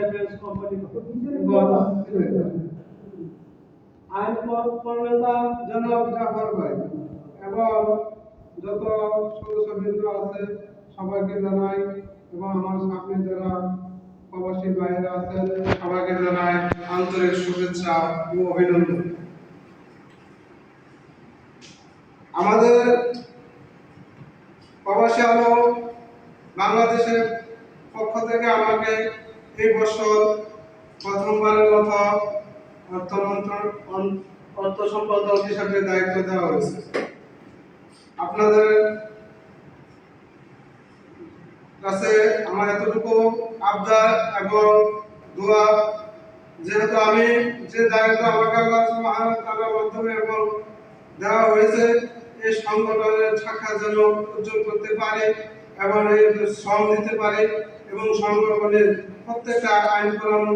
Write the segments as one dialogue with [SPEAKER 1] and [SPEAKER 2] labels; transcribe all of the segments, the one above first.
[SPEAKER 1] Defence company আইন প্রণেতা জনাব জাফর ভাই এবং যত সদস্যবৃন্দ আছে সবাইকে জানাই এবং আমার সামনে যারা প্রবাসী ভাইয়েরা আছেন সবাইকে জানাই আন্তরিক শুভেচ্ছা ও অভিনন্দন। আমাদের প্রবাসী আলো বাংলাদেশের পক্ষ থেকে আমাকে এই বছর প্রথমবারের মতো অর্থ সম্পাদক হিসাবে দায়িত্ব দেওয়া হয়েছে। আপনাদের কাছে আমার এতটুকু আবদার এবং দোয়া, যেহেতু আমি যে দায়িত্ব আমাকে আল্লাহ সুবহানাহু ওয়া তাআলার মাধ্যমে এবং দেওয়া হয়েছে এই সংগঠনের শাখা যেন উজ্জ্বল করতে পারে এবং এই শ্রম দিতে পারে এবং সংগঠনের প্রত্যেকটা আইন প্রণয়ন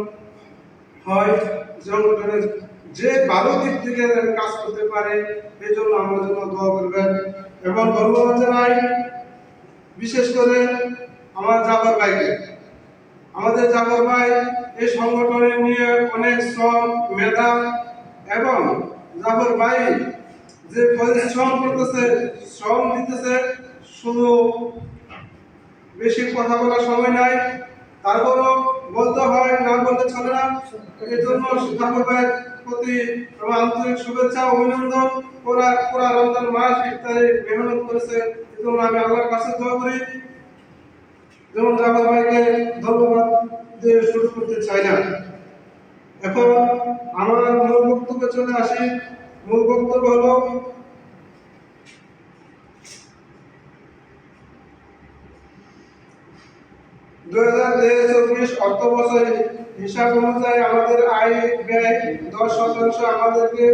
[SPEAKER 1] হয়, সংগঠনের যে ভালো দিক থেকে কাজ করতে পারে এই জন্য আমার জন্য দোয়া করবেন। এবং ধন্যবাদ জানাই বিশেষ করে আমার জাফর ভাইকে। আমাদের জাফর ভাই এই সংগঠনে নিয়ে অনেক শ্রম মেধা এবং জাফর ভাই যে পরিশ্রম করতেছে শ্রম দিতেছে, শুধু বেশি কথা বলার সময় নাই, তারপরও বলতে হয়, না বললে চলে না। এই জন্য জাফর ভাইয়ের প্রতি আমার আন্তরিক শুভেচ্ছা অভিনন্দন। পুরা রমজান মাস ইফতারে মেহনত করেছে, এই জন্য আমি আল্লাহর কাছে দোয়া করি। যেমন জাফর ভাইকে ধন্যবাদ দিয়ে শুরু করতে চাই না। এখন আমার মূল বক্তব্যে চলে আসি। মূল বক্তব্য হলো অর্থ বছরে হিসাব অনুযায়ী আমাদের আয় ব্যয় 10% আমাদেরকে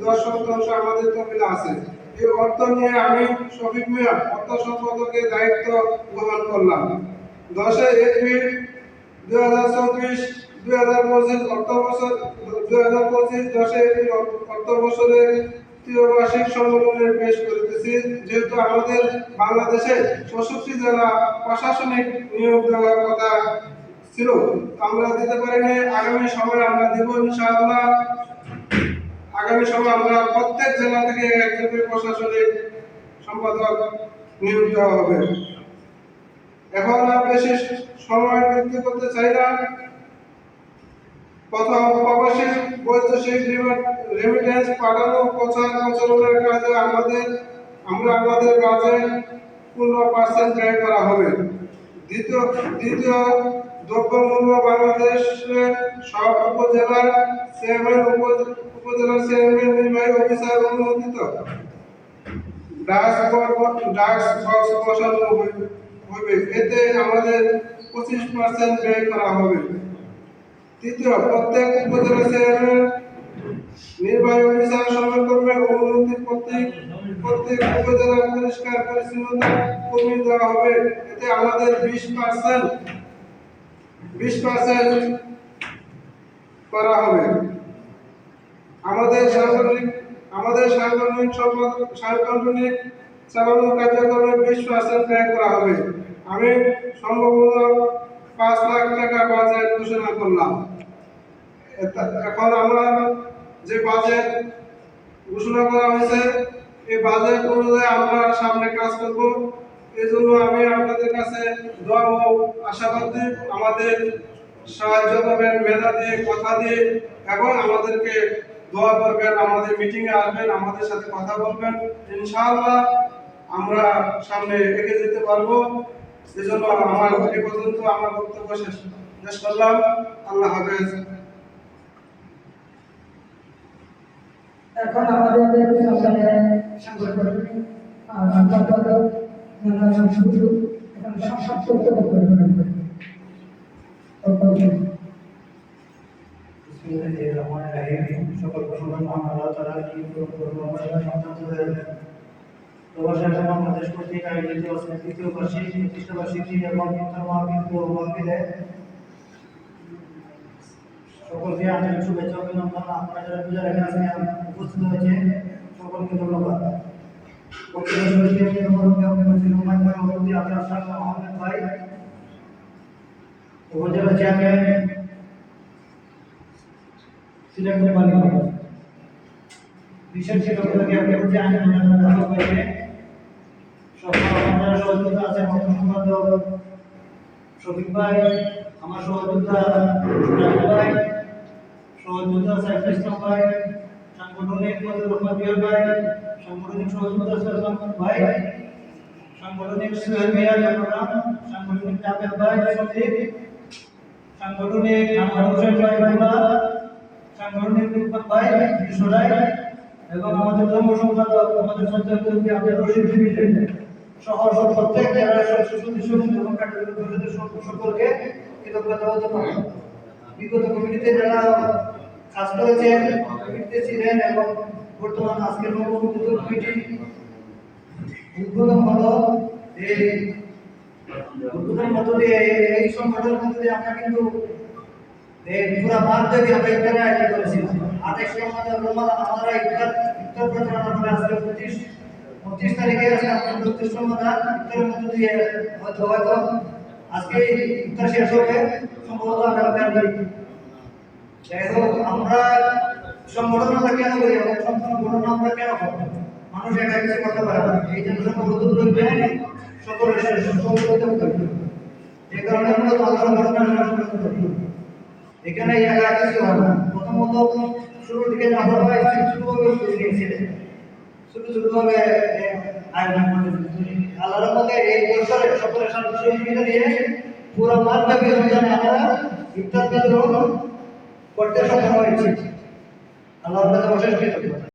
[SPEAKER 1] 10% আমাদের তহবিলে আছে। এই অর্থ নিয়ে আমি শফিক মিয়া অর্থ সম্পাদকের দায়িত্ব গ্রহণ করলাম। 10 এপ্রিল 2024-2025 অর্থ বছর 2025 10 এপ্রিল অর্থ বছরের ত্রৈমাসিক সম্মেলনে পেশ করিতেছি। যেহেতু আমাদের বাংলাদেশে 64 জেলা প্রশাসনিক নিয়োগ দেওয়ার কথা ছিল, আমরা দিতে পারিনি। আগামী সময় আমরা দেব ইনশাআল্লাহ। আগামী সময় আমরা প্রত্যেক জেলা থেকে একজন প্রশাসনিক সম্পাদক নিয়োগ দেওয়া হবে। এখন আর বেশি সময় বৃদ্ধি করতে চাই না। প্রথম, প্রবাসী বৈদেশিক রেমিটেন্স পাঠানো প্রচারের কাজে আমরা আমাদের কাজে 15% ব্যয় করা হবে। দ্বিতীয় দ্রব্যমূল্য বাংলাদেশের সব উপজেলার চেয়ারম্যান, উপজেলার চেয়ারম্যান, নির্বাহী অফিসার অনুমোদিত ড্রাগস বক্স বসানো হবে। এতে আমাদের 25% ব্যয় করা হবে। তৃতীয়, প্রত্যেক উপজেলা চেয়ারম্যান, নির্বাহী অফিসার সমন্বয়ে অনুমতি প্রত্যেক উপজেলা পরিষ্কার পরিচ্ছন্নতা কর্মী দেওয়া হবে। এতে আমাদের 20% করা হবে। আমাদের সাংগঠনিক চালানো কার্যক্রমে 20% ব্যয় করা হবে। আমি সম্ভবত 5 লাখ টাকা বাজেট ঘোষণা করলাম। এখন আমরা যে বাজেট ঘোষণা করা হয়েছে এই বাজেট অনুযায়ী আমরা সামনে কাজ করব। এই জন্য আমি আপনাদের কাছে দোয়া ও আশাবাদী, আমাদের সাহায্য করবেন মেধা দিয়ে, কথা দিয়ে, এবং আমাদেরকে দোয়া করবেন, আমাদের মিটিং এ আসবেন, আমাদের সাথে কথা বলবেন। ইনশাআল্লাহ আমরা সামনে এগিয়ে যেতে পারবো। এই জন্য আমার এই পর্যন্ত আমার বক্তব্য শেষ করলাম। আল্লাহ হাফেজ।
[SPEAKER 2] এখন আমাদের সাংগঠনিক সম্পাদক শুরু এবং সংসদ
[SPEAKER 3] সকল প্রশংসা আল্লাহ তাআলার কি বাংলাদেশ কর্তৃক আয়োজিত তৃতীয় বার্ষিক প্রতিষ্ঠাবার্ষিকী এবং মাহফিলে সকলকে আন্তরিক শুভেচ্ছা অভিনন্দন। আপনারা যারা পূজা রেখে আজকে উপস্থিত হয়েছে সকলকে ধন্যবাদ। উপজেলা চেয়ারম্যান সিলেক্ট বানি বিশেষ শিক্ষকদেরকে আপনি আইন পাইবে সব আপনারা সহযোগিতা আছে সম্পাদক শফিক ভাই আমার সহযোগিতা রাজু ভাই সহযোগিতা সাইফুল ইসলাম ভাই সাংগঠনিক রহমান বিহার ভাই সাংগঠনিক সহযোগিতা সালাম ভাই সাংগঠনিক সুহেল মিয়া চট্টগ্রাম সাংগঠনিক জাভেদ ভাই সচিব সাংগঠনিক আমার হোসেন ভাই বাংলা সাংগঠনিক রূপক ভাই বিশ্বরাই এবং আমাদের ধর্ম সম্পাদক আমাদের সঞ্চালক আমাদের রশিদ ডিভিশন সহ প্রত্যেক জেলার সদস্য এবং কার্যকরী সকলকে কৃতজ্ঞতা জানাই। বিগত কমিটিতে যারা কাজ করেছেন কমিটিতে ছিলেন এবং বর্তমান আজকের নবগঠিত কমিটি উদ্বোধন হলো এই উদ্বোধনের মধ্য দিয়ে এই সংগঠনের মধ্য দিয়ে আমরা কিন্তু এই পুরো মাঠ থেকে আমরা ইফতার আয়োজন করেছিলাম 28 আমাদের রমাদান আমরা ইফতার প্রচারণা করে আজকে 29 তারিখে আজকে আমরা 29 রমাদান ইফতারের মধ্য দিয়ে হয়তো আজকে ইফতার শেষ হবে সম্ভবত আগামীকাল। যাই হোক আমরা সংগঠন আমরা কেন করি এবং সংগঠন আমরা কেন করব মানুষ একা কিছু করতে পারে না এই জন্য সংগঠন রয়েছে সকলের সহযোগিতা করতে এই কারণে আমরা সংগঠন করি এখানে একা কিছু হয় না। প্রথমত শুরুর দিকে আমরা ছোটভাবে নিয়েছিলেন ছোটভাবে আয়োজন করতে আল্লাহর মধ্যে এই বছরে সকলের সহযোগিতা নিয়ে পুরো মাঠব্যাপী অভিযানে আমরা ইফতার বিতরণ করতে সক্ষম হয়েছি। আল্লাহর কাছে অশেষ কৃতজ্ঞতা।